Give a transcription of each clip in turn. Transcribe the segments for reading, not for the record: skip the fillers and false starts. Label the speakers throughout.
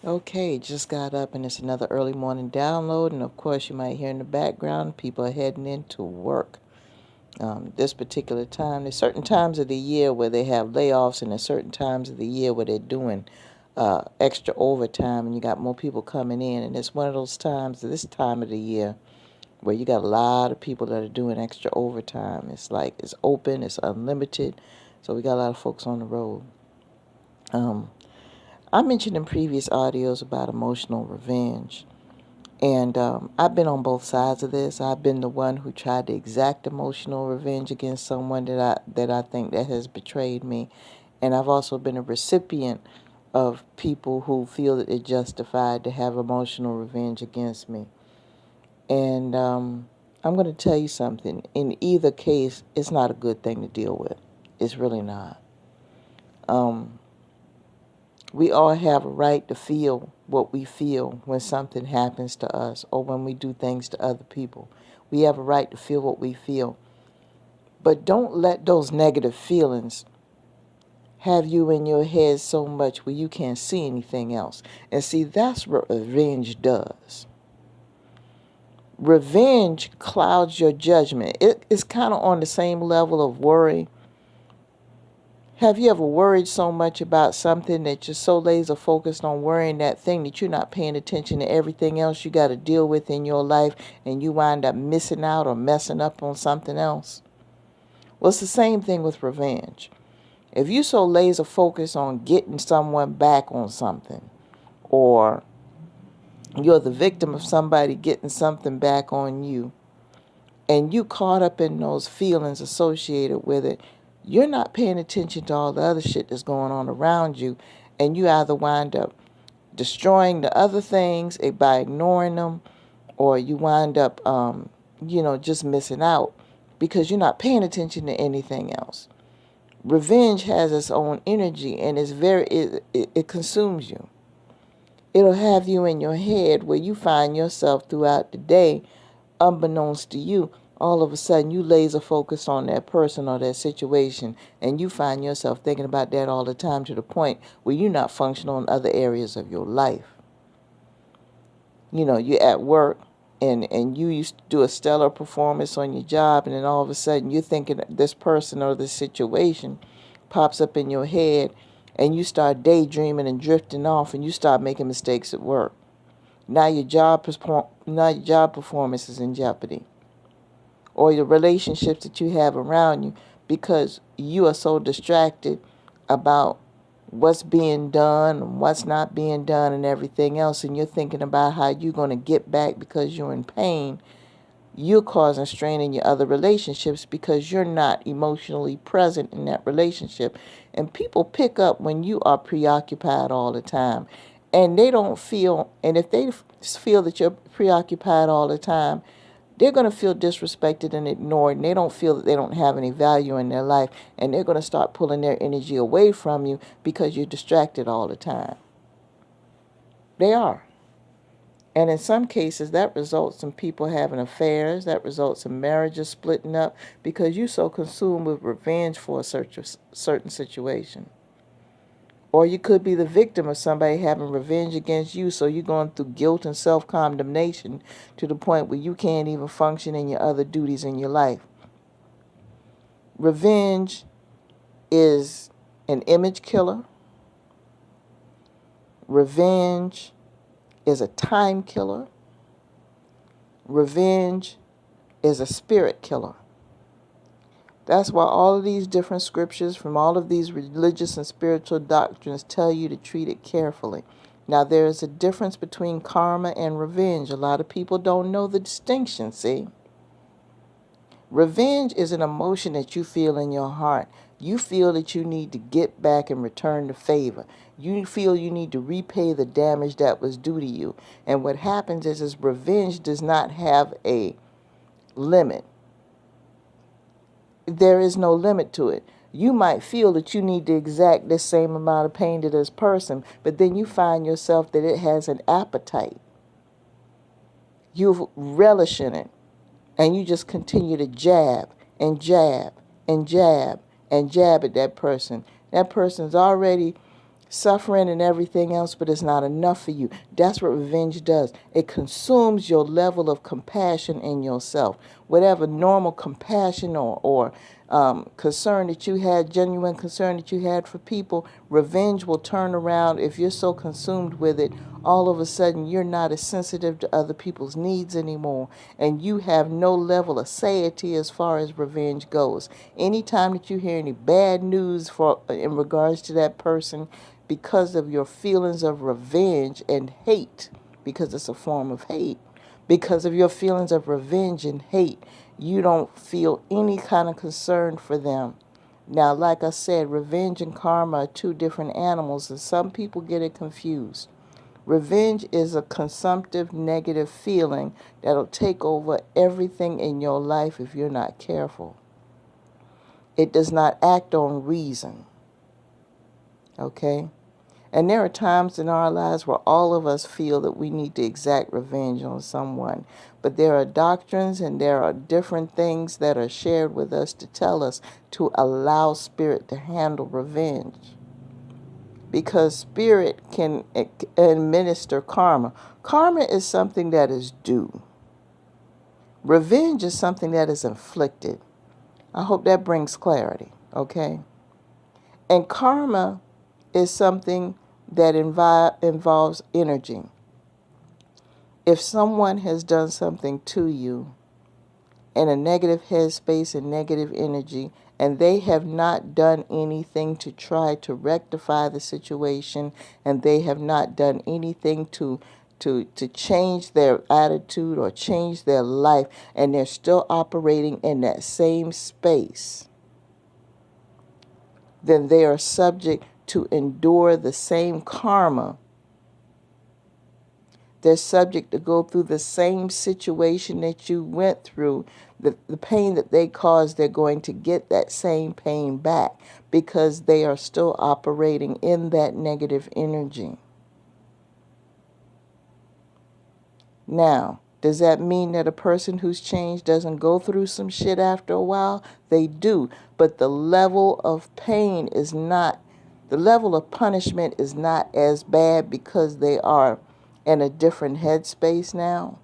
Speaker 1: Okay, just got up and it's another early morning download. And of course, you might hear in the background people are heading into work. This particular time, there's certain times of the year where they have layoffs, and there's certain times of the year where they're doing extra overtime, and you got more people coming in. And it's one of those times, this time of the year, where you got a lot of people that are doing extra overtime. It's like it's open, it's unlimited, so we got a lot of folks on the road. I mentioned in previous audios about emotional revenge. And I've been on both sides of this. I've been the one who tried to exact emotional revenge against someone that I think that has betrayed me. And I've also been a recipient of people who feel that it's justified to have emotional revenge against me. And I'm going to tell you something. In either case, it's not a good thing to deal with. It's really not. We all have a right to feel what we feel when something happens to us or when we do things to other people. We have a right to feel what we feel. But don't let those negative feelings have you in your head so much where you can't see anything else. And see, that's what revenge does. Revenge clouds your judgment. It's kind of on the same level of worry. Have you ever worried so much about something that you're so laser focused on worrying that thing that you're not paying attention to everything else you got to deal with in your life, and you wind up missing out or messing up on something else? Well, it's the same thing with revenge. If you're so laser focused on getting someone back on something, or you're the victim of somebody getting something back on you, and you caught up in those feelings associated with it, you're not paying attention to all the other shit that's going on around you, and you either wind up destroying the other things by ignoring them, or you wind up, just missing out because you're not paying attention to anything else. Revenge has its own energy, and it consumes you. It'll have you in your head where you find yourself throughout the day, unbeknownst to you, all of a sudden you laser focus on that person or that situation, and you find yourself thinking about that all the time to the point where you're not functional in other areas of your life. You're at work and you used to do a stellar performance on your job, and then all of a sudden you're thinking this person or this situation pops up in your head, and you start daydreaming and drifting off, and you start making mistakes at work. Now your job performance is in jeopardy, or the relationships that you have around you, because you are so distracted about what's being done and what's not being done and everything else, and you're thinking about how you're going to get back because you're in pain. You're causing strain in your other relationships because you're not emotionally present in that relationship. And people pick up when you are preoccupied all the time. And they don't feel, and if they feel that you're preoccupied all the time, they're going to feel disrespected and ignored, and they don't feel that they don't have any value in their life, and they're going to start pulling their energy away from you because you're distracted all the time. They are. And in some cases, that results in people having affairs. That results in marriages splitting up because you're so consumed with revenge for a certain situation. Or you could be the victim of somebody having revenge against you, so you're going through guilt and self-condemnation to the point where you can't even function in your other duties in your life. Revenge is an image killer. Revenge is a time killer. Revenge is a spirit killer. That's why all of these different scriptures from all of these religious and spiritual doctrines tell you to treat it carefully. Now, there is a difference between karma and revenge. A lot of people don't know the distinction, see? Revenge is an emotion that you feel in your heart. You feel that you need to get back and return the favor. You feel you need to repay the damage that was due to you. And what happens is revenge does not have a limit. There is no limit to it. You might feel that you need to exact the same amount of pain to this person, but then you find yourself that it has an appetite. You relish in it, and you just continue to jab and jab and jab and jab at that person. That person's already suffering and everything else, but it's not enough for you. That's what revenge does. It consumes your level of compassion in yourself. Whatever normal compassion or concern that you had, genuine concern that you had for people, revenge will turn around. If you're so consumed with it, all of a sudden you're not as sensitive to other people's needs anymore, and you have no level of satiety as far as revenge goes. Anytime that you hear any bad news in regards to that person, because of your feelings of revenge and hate, because it's a form of hate, because of your feelings of revenge and hate, you don't feel any kind of concern for them. Now, like I said, revenge and karma are two different animals, and some people get it confused. Revenge is a consumptive negative feeling that'll take over everything in your life if you're not careful. It does not act on reason. Okay? And there are times in our lives where all of us feel that we need to exact revenge on someone. But there are doctrines and there are different things that are shared with us to tell us to allow spirit to handle revenge. Because spirit can administer karma. Karma is something that is due. Revenge is something that is inflicted. I hope that brings clarity, okay? And karma is something that involves energy. If someone has done something to you in a negative headspace and negative energy, and they have not done anything to try to rectify the situation, and they have not done anything to change their attitude or change their life, and they're still operating in that same space, then they are subject to endure the same karma. They're subject to go through the same situation that you went through. The pain that they caused, they're going to get that same pain back because they are still operating in that negative energy. Now, does that mean that a person who's changed doesn't go through some shit after a while? They do, but the level of pain is not, the level of punishment is not as bad because they are in a different headspace now.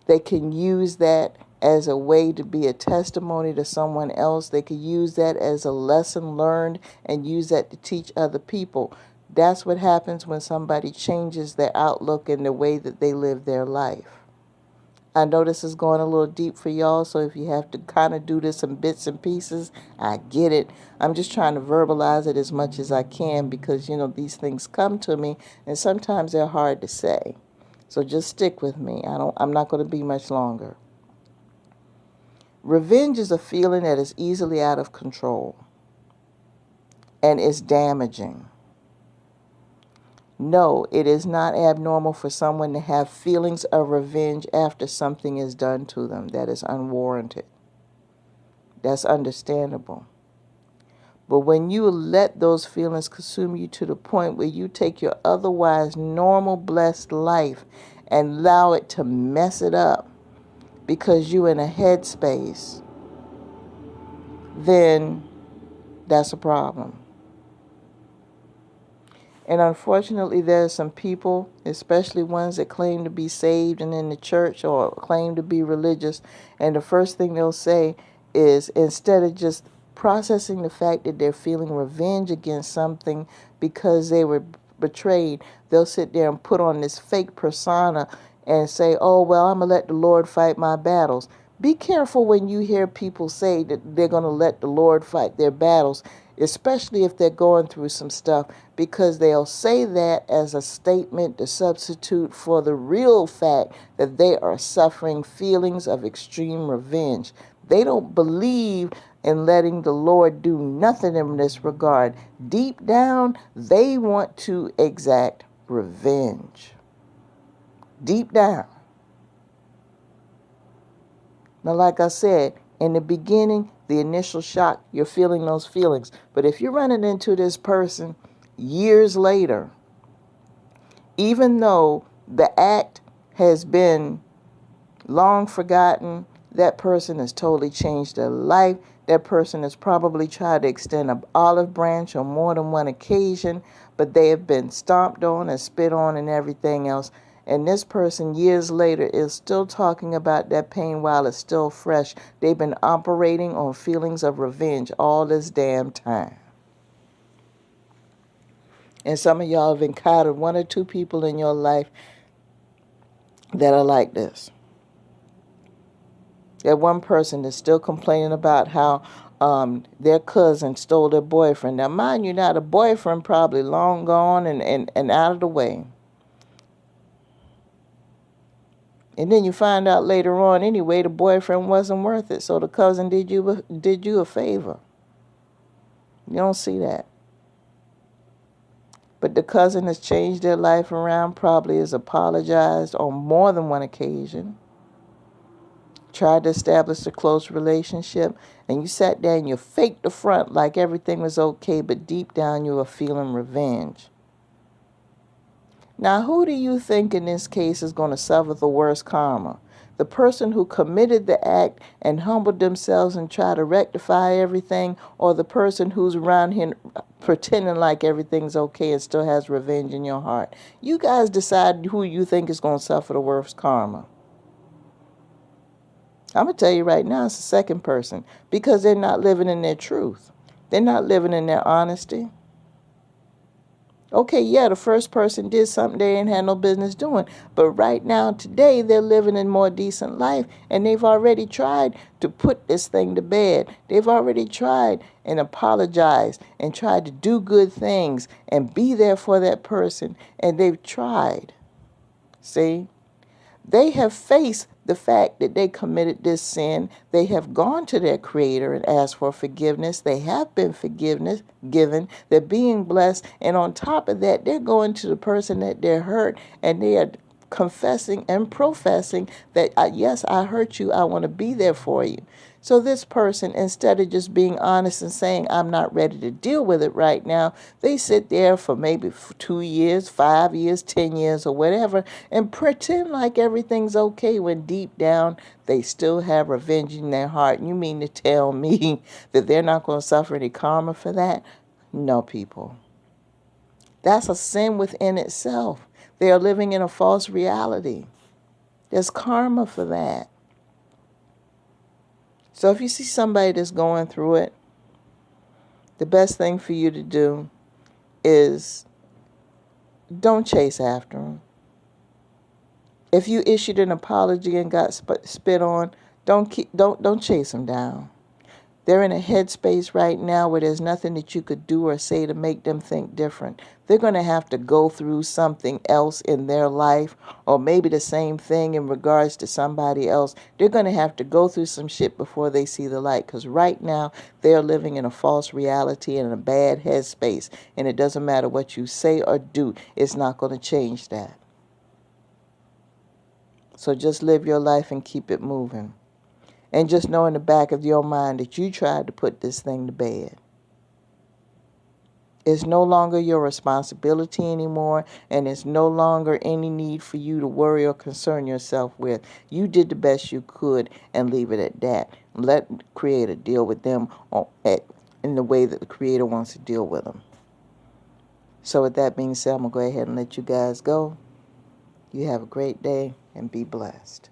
Speaker 1: They can use that as a way to be a testimony to someone else. They could use that as a lesson learned and use that to teach other people. That's what happens when somebody changes their outlook and the way that they live their life. I know this is going a little deep for y'all, so if you have to kind of do this in bits and pieces, I get it. I'm just trying to verbalize it as much as I can because, these things come to me, and sometimes they're hard to say. So just stick with me. I'm not going to be much longer. Revenge is a feeling that is easily out of control and is damaging. No, it is not abnormal for someone to have feelings of revenge after something is done to them that is unwarranted. That's understandable. But when you let those feelings consume you to the point where you take your otherwise normal, blessed life and allow it to mess it up because you're in a headspace, then that's a problem. And unfortunately, there are some people, especially ones that claim to be saved and in the church or claim to be religious, and the first thing they'll say is, instead of just processing the fact that they're feeling revenge against something because they were betrayed, they'll sit there and put on this fake persona and say, oh, well, I'm going to let the Lord fight my battles. Be careful when you hear people say that they're going to let the Lord fight their battles, especially if they're going through some stuff, because they'll say that as a statement to substitute for the real fact that they are suffering feelings of extreme revenge. They don't believe in letting the Lord do nothing in this regard. Deep down, they want to exact revenge. Deep down. Now, like I said, in the beginning, the initial shock, you're feeling those feelings. But if you're running into this person years later, even though the act has been long forgotten That person has totally changed their life. That person has probably tried to extend an olive branch on more than one occasion, but they have been stomped on and spit on and everything else. And this person, years later, is still talking about that pain while it's still fresh. They've been operating on feelings of revenge all this damn time. And some of y'all have encountered one or two people in your life that are like this. That one person is still complaining about how their cousin stole their boyfriend. Now, mind you, now the boyfriend probably long gone and out of the way. And then you find out later on, anyway, the boyfriend wasn't worth it. So the cousin did you a favor. You don't see that. But the cousin has changed their life around, probably has apologized on more than one occasion, tried to establish a close relationship, and you sat there and you faked the front like everything was okay, but deep down you were feeling revenge. Now, who do you think in this case is going to suffer the worst karma? The person who committed the act and humbled themselves and tried to rectify everything, or the person who's around here pretending like everything's okay and still has revenge in your heart? You guys decide who you think is going to suffer the worst karma. I'm going to tell you right now, it's the second person, because they're not living in their truth. They're not living in their honesty. Okay, yeah, the first person did something they ain't had no business doing. But right now, today, they're living a more decent life. And they've already tried to put this thing to bed. They've already tried and apologized and tried to do good things and be there for that person. And they've tried. See? They have faced the fact that they committed this sin. They have gone to their Creator and asked for forgiveness. They have been forgiveness given. They're being blessed. And on top of that, they're going to the person that they're hurt, and they are confessing and professing that, yes, I hurt you. I want to be there for you. So this person, instead of just being honest and saying, I'm not ready to deal with it right now, they sit there for maybe 2 years, 5 years, 10 years, or whatever, and pretend like everything's okay when deep down they still have revenge in their heart. And you mean to tell me that they're not going to suffer any karma for that? No, people. That's a sin within itself. They are living in a false reality. There's karma for that. So if you see somebody that's going through it, the best thing for you to do is don't chase after them. If you issued an apology and got spit on, don't chase them down. They're in a headspace right now where there's nothing that you could do or say to make them think different. They're going to have to go through something else in their life, or maybe the same thing in regards to somebody else. They're going to have to go through some shit before they see the light, because right now they're living in a false reality and in a bad headspace, and it doesn't matter what you say or do. It's not going to change that. So just live your life and keep it moving. And just know in the back of your mind that you tried to put this thing to bed. It's no longer your responsibility anymore, and it's no longer any need for you to worry or concern yourself with. You did the best you could and leave it at that. Let the Creator deal with them in the way that the Creator wants to deal with them. So with that being said, I'm going to go ahead and let you guys go. You have a great day and be blessed.